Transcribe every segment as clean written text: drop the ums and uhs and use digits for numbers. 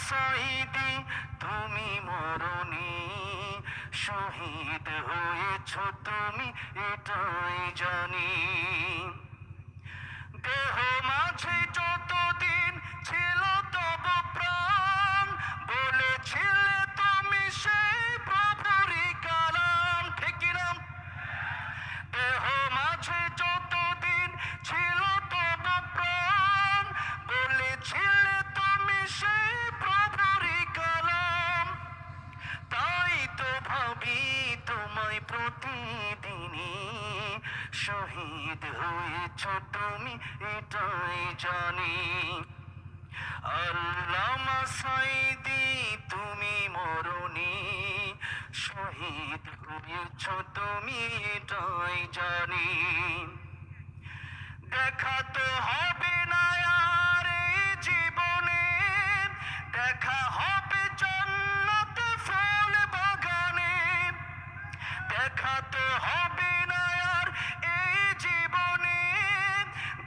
সাইদি তুমি মরনি, শহীদ হয়েছ তুমি এটাই জানি। দেহ মাঝে যতদিন ছিল তব প্রাণ, বলেছিলে তুমি সেই প্রভুরই কালাম। ঠিক নাম? দেহ মাঝে যতদিন ছিল তব প্রাণ, বলেছিলে তুমি সেই প্রভুরই কালাম। তাই তো ভাবি তোমায় প্রতিদিনই, শহীদ হয়েছ তুমি এটাই জানি। আল্লামা সাইদি তুমি মরনি, শহীদ হয়েছ তুমি এটাই জানি। দেখা তো হবে না আর এই জীবনে, দেখা হবে জান্নাতে ফুল বাগানে। দেখা তো হবে না আর এই জীবনে,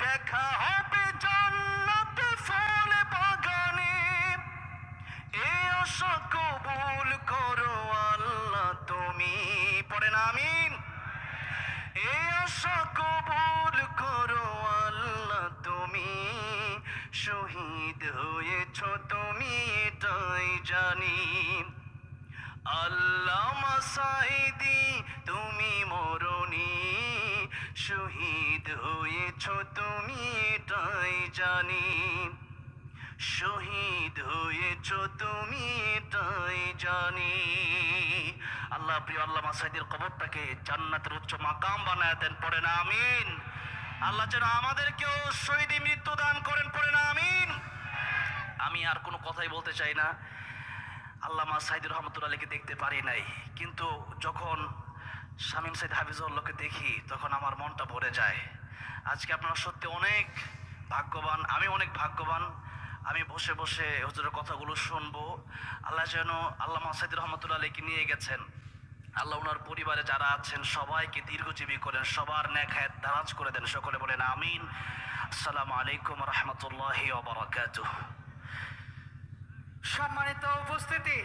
দেখা হবে জান্নাতে ফুল বাগানে। এই আশা কবুল করো আল্লাহ তুমি, পড়েন আমিন। এই আশা কবুল করো আল্লাহ তুমি, শহীদ হয়েছ তুমি এটাই জানি। আল্লামা সাইদি তুমি মরনি, শহীদ হয়েছ তুমি এটাই জানি। শহীদ হয়েছ তুমি এটাই জানি। আল্লাহ প্রিয় আল্লামা সাইদির কবরটাকে জান্নাতের উচ্চ মাকাম বানায় দেন, পড়েন আমিন। আল্লাহ যেন আমাদেরকেও শহীদি মৃত্যু দান করেন, পড়েন আমিন। আমি আর কোনো কথাই বলতে চাই না। আল্লামা সাইদি রহমতুল্লাহ আলাইকে দেখতে পারি নাই, কিন্তু যখন শামীম সাইদ হাফিজুল্লাহকে দেখি তখন আমার মনটা ভরে যায়। আজকে আপনারা সত্যি অনেক ভাগ্যবান, আমি অনেক ভাগ্যবান। আমি বসে বসে হুজুরের কথাগুলো শুনবো। আল্লাহ যেন আল্লামা সাইদি রহমতুল্লাহ আলাইকে নিয়ে গেছেন, আল্লাহ ওনার পরিবারে যারা আছেন সবাইকে দীর্ঘজীবী করেন, সবার নেক হায়াত দারাজ করে দেন। সকলে বলেন আমিন। আসসালামু আলাইকুম রহমতুল্লাহি ওয়া বারাকাতুহু। সম্মানিত উপস্থিতি,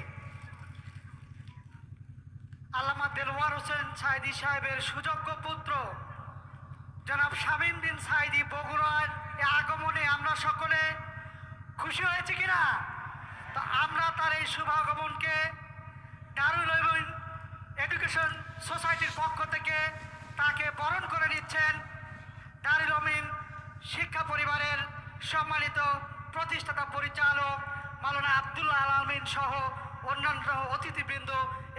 আল্লামা দেলওয়ার হোসেন সাইদি সাহেবের সুযোগ্য পুত্র জনাব শামীম বিন সাইদি বগুড়ার এই আগমনে আমরা সকলে খুশি হয়েছি কিনা? তো আমরা তার এই শুভাগমনকে দারুল উলুম এডুকেশন সোসাইটির পক্ষ থেকে তাকে বরণ করে নিচ্ছেন দারুল উলুম শিক্ষা পরিবারের সম্মানিত প্রতিষ্ঠাতা পরিচালক মাওলানা আব্দুল্লাহ আল আমিন সহ অন্যান্য অতিথিবৃন্দ।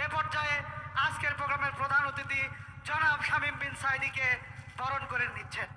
এ পর্যায়ে আজকের প্রোগ্রামের প্রধান অতিথি জনাব শামীম বিন সাইদিকে বরণ করে নিচ্ছেন।